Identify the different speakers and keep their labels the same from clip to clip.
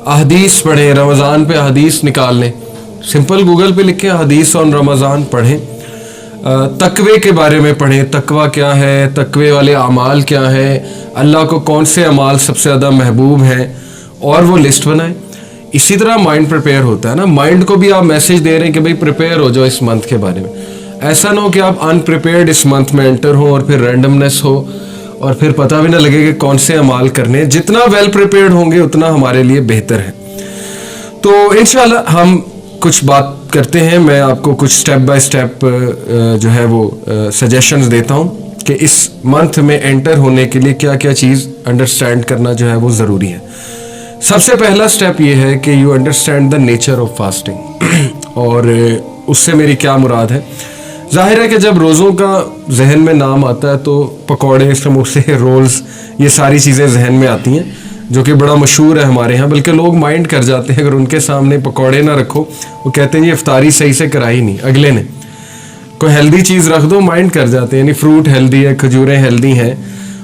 Speaker 1: احادیث پڑھیں, رمضان پہ احادیث نکال لیں, سمپل گوگل پہ لکھیں حدیث آن رمضان پڑھیں. تقوی کے بارے میں پڑھیں, تقوی کیا ہے, تقوی والے اعمال کیا ہیں, اللہ کو کون سے اعمال سب سے زیادہ محبوب ہیں, اور وہ لسٹ بنائیں. اسی طرح مائنڈ پریپیئر ہوتا ہے نا, مائنڈ کو بھی آپ میسج دے رہے ہیں کہ بھائی پریپیئر ہو جاؤ اس منتھ کے بارے میں. ایسا نہ ہو کہ آپ ان پریپیئرڈ اس منتھ میں انٹر ہو اور پھر رینڈمنس ہو اور پھر پتہ بھی نہ لگے کہ کون سے اعمال کرنے. جتنا ویل پریپیئرڈ ہوں گے اتنا ہمارے لیے بہتر ہے. تو انشاءاللہ ہم کچھ بات کرتے ہیں, میں آپ کو کچھ سٹیپ بائی سٹیپ جو ہے وہ سجیشنز دیتا ہوں کہ اس منتھ میں انٹر ہونے کے لیے کیا کیا چیز انڈرسٹینڈ کرنا جو ہے وہ ضروری ہے. سب سے پہلا سٹیپ یہ ہے کہ you understand the nature of fasting. اور اس سے میری کیا مراد ہے؟ ظاہر ہے کہ جب روزوں کا ذہن میں نام آتا ہے تو پکوڑے, سموسے, رولز, یہ ساری چیزیں ذہن میں آتی ہیں جو کہ بڑا مشہور ہے ہمارے ہاں. بلکہ لوگ مائنڈ کر جاتے ہیں اگر ان کے سامنے پکوڑے نہ رکھو, وہ کہتے ہیں یہ افطاری صحیح سے کرائی نہیں اگلے نے. کوئی ہیلدی چیز رکھ دو مائنڈ کر جاتے ہیں, یعنی فروٹ ہیلدی ہے, کھجوریں ہیلدی ہیں,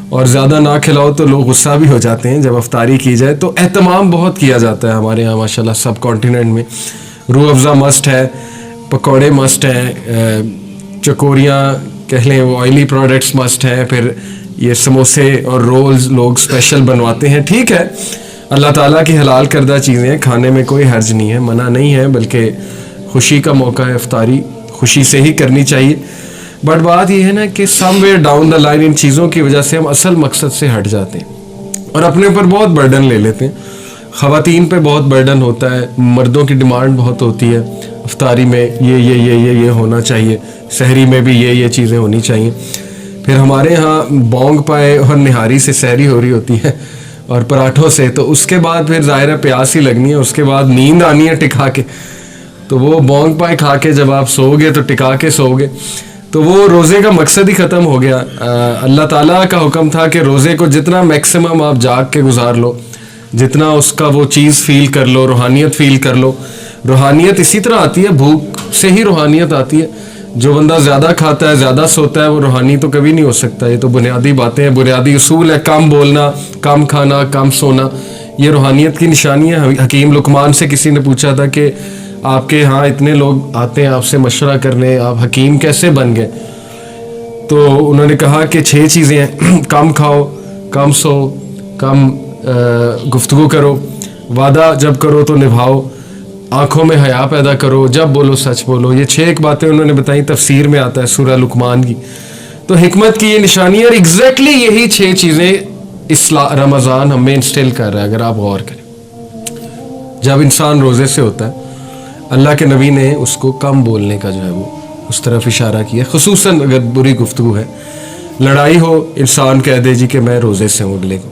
Speaker 1: اور زیادہ نہ کھلاؤ تو لوگ غصہ بھی ہو جاتے ہیں جب افطاری کی جائے. تو اہتمام بہت کیا جاتا ہے ہمارے یہاں ماشاءاللہ سب کانٹیننٹ میں. روح افزا مسٹ ہے, پکوڑے مسٹ ہیں, چکوریاں کہہ لیں وہ آئلی پروڈکٹس مسٹ ہیں, پھر یہ سموسے اور رولز لوگ اسپیشل بنواتے ہیں. ٹھیک ہے, اللہ تعالیٰ کی حلال کردہ چیزیں کھانے میں کوئی حرج نہیں ہے, منع نہیں ہے, بلکہ خوشی کا موقع ہے, افطاری خوشی سے ہی کرنی چاہیے. بٹ بات یہ ہے نا کہ سم ویئر ڈاؤن دا لائن ان چیزوں کی وجہ سے ہم اصل مقصد سے ہٹ جاتے ہیں اور اپنے اوپر بہت برڈن لے لیتے ہیں. خواتین پہ بہت برڈن ہوتا ہے, مردوں کی ڈیمانڈ بہت ہوتی ہے, افطاری میں یہ ہونا چاہیے, سحری میں بھی یہ چیزیں ہونی چاہیے. پھر ہمارے ہاں بونگ پائے اور نہاری سے سحری ہو رہی ہوتی ہے اور پراٹھوں سے, تو اس کے بعد پھر ظاہر ہے پیاس ہی لگنی ہے, اس کے بعد نیند آنی ہے ٹکا کے. تو وہ بونگ پائے کھا کے جب آپ سو گے تو ٹکا کے سو گے, تو وہ روزے کا مقصد ہی ختم ہو گیا. اللہ تعالیٰ کا حکم تھا کہ روزے کو جتنا میکسیمم آپ جاگ کے گزار لو, جتنا اس کا وہ چیز فیل کر لو, روحانیت فیل کر لو. روحانیت اسی طرح آتی ہے, بھوک سے ہی روحانیت آتی ہے. جو بندہ زیادہ کھاتا ہے, زیادہ سوتا ہے, وہ روحانی تو کبھی نہیں ہو سکتا. یہ تو بنیادی باتیں ہیں, بنیادی اصول ہے. کم بولنا, کم کھانا, کم سونا, یہ روحانیت کی نشانی ہے. حکیم لقمان سے کسی نے پوچھا تھا کہ آپ کے ہاں اتنے لوگ آتے ہیں آپ سے مشورہ کرنے, آپ حکیم کیسے بن گئے؟ تو انہوں نے کہا کہ 6 چیزیں ہیں. کم کھاؤ, کم سو, کم گفتگو کرو, وعدہ جب کرو تو نبھاؤ, آنکھوں میں حیا پیدا کرو, جب بولو سچ بولو. یہ 6 ایک باتیں انہوں نے بتائیں, تفسیر میں آتا ہے سورہ لقمان کی. تو حکمت کی یہ نشانی ہے, اور ایگزیکٹلی یہی 6 چیزیں اس رمضان ہمیں انسٹل کر رہا ہے. اگر آپ غور کریں, جب انسان روزے سے ہوتا ہے, اللہ کے نبی نے اس کو کم بولنے کا جو ہے وہ اس طرف اشارہ کیا, خصوصاً اگر بری گفتگو ہے, لڑائی ہو, انسان کہہ دے جی کہ میں روزے سے ہوں اگلے کو.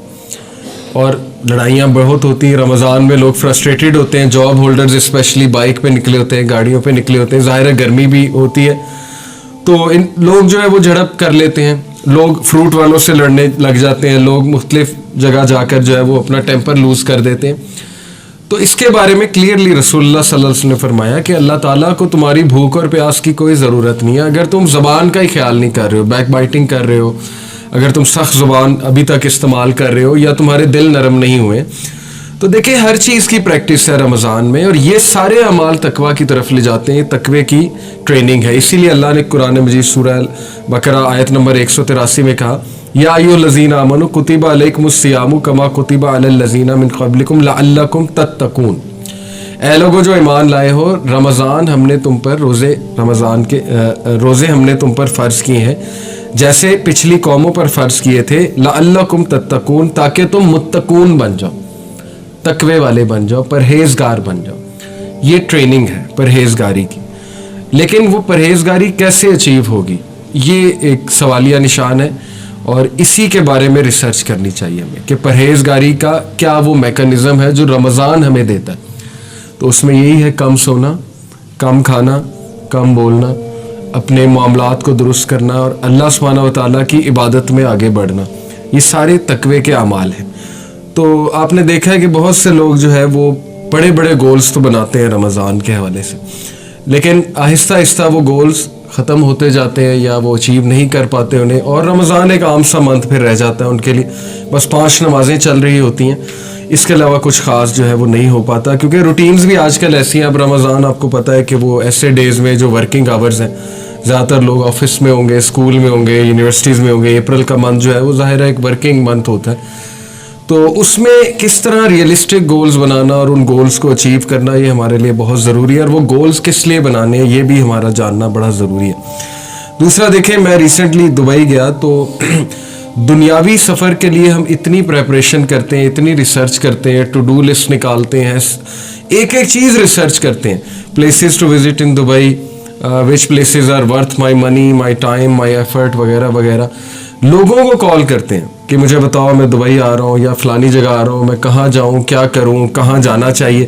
Speaker 1: اور لڑائیاں بہت ہوتی ہیں رمضان میں, لوگ فرسٹریٹڈ ہوتے ہیں, جاب ہولڈرز اسپیشلی بائک پہ نکلے ہوتے ہیں, گاڑیوں پہ نکلے ہوتے ہیں, ظاہر ہے گرمی بھی ہوتی ہے, تو ان لوگ جو ہے وہ جھڑپ کر لیتے ہیں. لوگ فروٹ والوں سے لڑنے لگ جاتے ہیں, لوگ مختلف جگہ جا کر جو ہے وہ اپنا ٹیمپر لوز کر دیتے ہیں. تو اس کے بارے میں کلیئرلی رسول اللہ صلی اللہ علیہ وسلم نے فرمایا کہ اللہ تعالیٰ کو تمہاری بھوک اور پیاس کی کوئی ضرورت نہیں ہے. اگر تم زبان کا ہی خیال نہیں کر رہے ہو, بیک بائٹنگ کر رہے ہو, اگر تم سخت زبان ابھی تک استعمال کر رہے ہو, یا تمہارے دل نرم نہیں ہوئے, تو دیکھیں ہر چیز کی پریکٹس ہے رمضان میں, اور یہ سارے اعمال تقویٰ کی طرف لے جاتے ہیں. تقوی کی ٹریننگ ہے. اسی لیے اللہ نے قرآن مجید سورہ بقرہ آیت نمبر 183 میں کہا, یا ایھا الذین آمنوا کتب علیکم الصیام کما کتب علی الذین من قبلکم لعلکم تتقون. اے لوگو جو ایمان لائے ہو, رمضان ہم نے تم پر روزے ہم نے تم پر فرض کیے ہیں جیسے پچھلی قوموں پر فرض کیے تھے, لعلکم تتقون, تاکہ تم متقون بن جاؤ, تقوی والے بن جاؤ, پرہیزگار بن جاؤ. یہ ٹریننگ ہے پرہیزگاری کی. لیکن وہ پرہیزگاری کیسے اچیو ہوگی, یہ ایک سوالیہ نشان ہے, اور اسی کے بارے میں ریسرچ کرنی چاہیے ہمیں کہ پرہیزگاری کا کیا وہ میکانزم ہے جو رمضان ہمیں دیتا ہے. تو اس میں یہی ہے, کم سونا, کم کھانا, کم بولنا, اپنے معاملات کو درست کرنا, اور اللہ سبحانہ و تعالیٰ کی عبادت میں آگے بڑھنا. یہ سارے تقوی کے اعمال ہیں. تو آپ نے دیکھا ہے کہ بہت سے لوگ جو ہے وہ بڑے بڑے گولز تو بناتے ہیں رمضان کے حوالے سے, لیکن آہستہ آہستہ وہ گولز ختم ہوتے جاتے ہیں یا وہ اچیو نہیں کر پاتے انہیں, اور رمضان ایک عام سا منتھ پھر رہ جاتا ہے ان کے لیے, بس 5 نمازیں چل رہی ہوتی ہیں, اس کے علاوہ کچھ خاص جو ہے وہ نہیں ہو پاتا, کیونکہ روٹینز بھی آج کل ایسی ہیں. اب رمضان آپ کو پتہ ہے کہ وہ ایسے ڈیز میں جو ورکنگ آورز ہیں, زیادہ تر لوگ آفس میں ہوں گے, اسکول میں ہوں گے, یونیورسٹیز میں ہوں گے. اپریل کا منتھ جو ہے وہ ظاہر ہے ایک ورکنگ منتھ ہوتا ہے, تو اس میں کس طرح ریئلسٹک گولز بنانا اور ان گولز کو اچیو کرنا یہ ہمارے لیے بہت ضروری ہے, اور وہ گولز کس لیے بنانے ہیں یہ بھی ہمارا جاننا بڑا ضروری ہے. دوسرا دیکھیں, میں ریسنٹلی دبئی گیا تو دنیاوی سفر کے لیے ہم اتنی پریپریشن کرتے ہیں, اتنی ریسرچ کرتے ہیں, ٹو ڈو لسٹ نکالتے ہیں, ایک ایک چیز ریسرچ کرتے ہیں, places to visit in Dubai, which places are worth my money, my time, my effort وغیرہ وغیرہ. لوگوں کو کال کرتے ہیں کہ مجھے بتاؤ میں دبئی آ رہا ہوں یا فلانی جگہ آ رہا ہوں, میں کہاں جاؤں, کیا کروں, کہاں جانا چاہیے.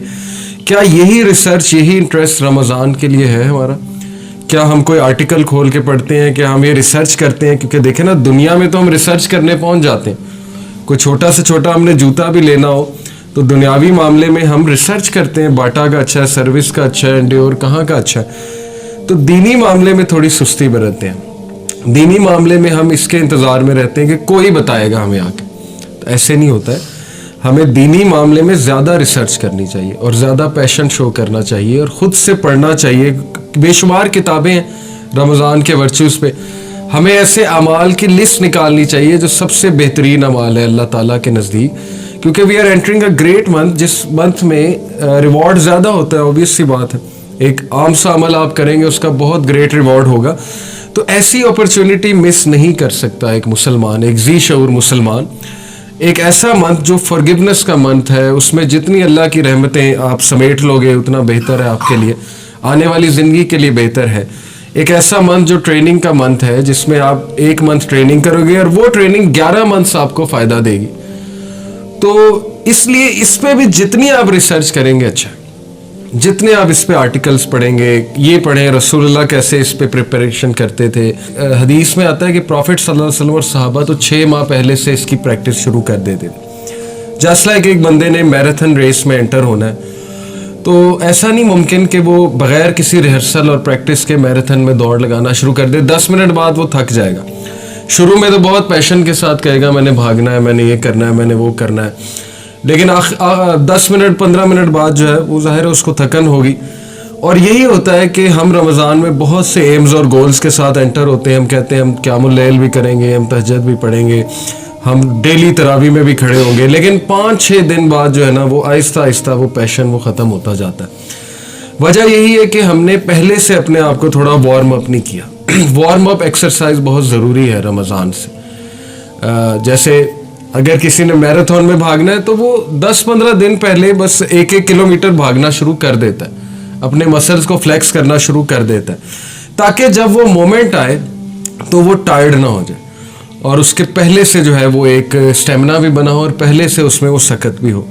Speaker 1: کیا یہی ریسرچ, یہی انٹرسٹ رمضان کے لیے ہے ہمارا؟ کیا ہم کوئی آرٹیکل کھول کے پڑھتے ہیں, کیا ہم یہ ریسرچ کرتے ہیں؟ کیونکہ دیکھیں نا, دنیا میں تو ہم ریسرچ کرنے پہنچ جاتے ہیں. کوئی چھوٹا سے چھوٹا ہم نے جوتا بھی لینا ہو تو دنیاوی معاملے میں ہم ریسرچ کرتے ہیں, باٹا کا اچھا ہے, سروس کا اچھا ہے, انڈیور کہاں کا اچھا ہے. تو دینی معاملے میں تھوڑی سستی برتتے ہیں. دینی معاملے میں ہم اس کے انتظار میں رہتے ہیں کہ کوئی بتائے گا ہمیں آ کے. تو ایسے نہیں ہوتا ہے. ہمیں دینی معاملے میں زیادہ ریسرچ کرنی چاہیے اور زیادہ پیشن شو کرنا چاہیے اور خود سے پڑھنا چاہیے. بے شمار کتابیں ہیں رمضان کے ورچوز پہ. ہمیں ایسے اعمال کی لسٹ نکالنی چاہیے جو سب سے بہترین اعمال ہے اللہ تعالیٰ کے نزدیک, کیونکہ we are entering a great month, جس منتھ میں ریوارڈ زیادہ ہوتا ہے. اوبیس سی بات ہے, ایک عام سا عمل آپ کریں گے اس کا بہت گریٹ ریوارڈ ہوگا. تو ایسی اپرچونٹی مس نہیں کر سکتا ایک مسلمان, ایک ذی شعور مسلمان. ایک ایسا منتھ جو فارگیونیس کا منتھ ہے, اس میں جتنی اللہ کی رحمتیں آپ سمیٹ لو گے اتنا بہتر ہے آپ کے لیے, آنے والی زندگی کے لیے بہتر ہے. ایک ایسا منتھ جو ٹریننگ کا منتھ ہے, جس میں آپ 1 منتھ ٹریننگ کرو گے اور وہ ٹریننگ 11 منتھس آپ کو فائدہ دے گی. تو اس لیے اس پہ بھی جتنی آپ ریسرچ کریں گے اچھا, جتنے آپ اس پہ آرٹیکلس پڑھیں گے. یہ پڑھیں رسول اللہ کیسے اس پہ پریپریشن کرتے تھے. حدیث میں آتا ہے کہ پروفٹ صلی اللہ علیہ وسلم اور صحابہ تو 6 ماہ پہلے سے اس کی پریکٹس شروع کر دیتے تھے. جسٹ لائک ایک بندے نے میراتھن ریس میں انٹر ہونا ہے تو ایسا نہیں ممکن کہ وہ بغیر کسی ریہرسل اور پریکٹس کے میراتھن میں دوڑ لگانا شروع کر دے. 10 منٹ بعد وہ تھک جائے گا. شروع میں تو بہت پیشن کے ساتھ کہے گا میں نے بھاگنا ہے, میں نے یہ کرنا ہے, میں نے وہ کرنا ہے, لیکن 10 منٹ 15 منٹ بعد جو ہے وہ ظاہر ہے اس کو تھکن ہوگی. اور یہی ہوتا ہے کہ ہم رمضان میں بہت سے ایمز اور گولز کے ساتھ انٹر ہوتے ہیں. ہم کہتے ہیں ہم قیام اللیل بھی کریں گے, ہم تہجد بھی پڑھیں گے, ہم ڈیلی تراویح میں بھی کھڑے ہوں گے, لیکن 5-6 دن بعد جو ہے نا وہ آہستہ آہستہ وہ پیشن وہ ختم ہوتا جاتا ہے. وجہ یہی ہے کہ ہم نے پہلے سے اپنے آپ کو تھوڑا وارم اپ نہیں کیا. وارم اپ ایکسرسائز بہت ضروری ہے رمضان سے. جیسے اگر کسی نے میراتھن میں بھاگنا ہے تو وہ 10-15 دن پہلے بس 1-1 کلومیٹر بھاگنا شروع کر دیتا ہے, اپنے مسلز کو فلیکس کرنا شروع کر دیتا ہے, تاکہ جب وہ مومنٹ آئے تو وہ ٹائرڈ نہ ہو جائے اور اس کے پہلے سے جو ہے وہ ایک اسٹیمنا بھی بنا ہو اور پہلے سے اس میں وہ سکت بھی ہو.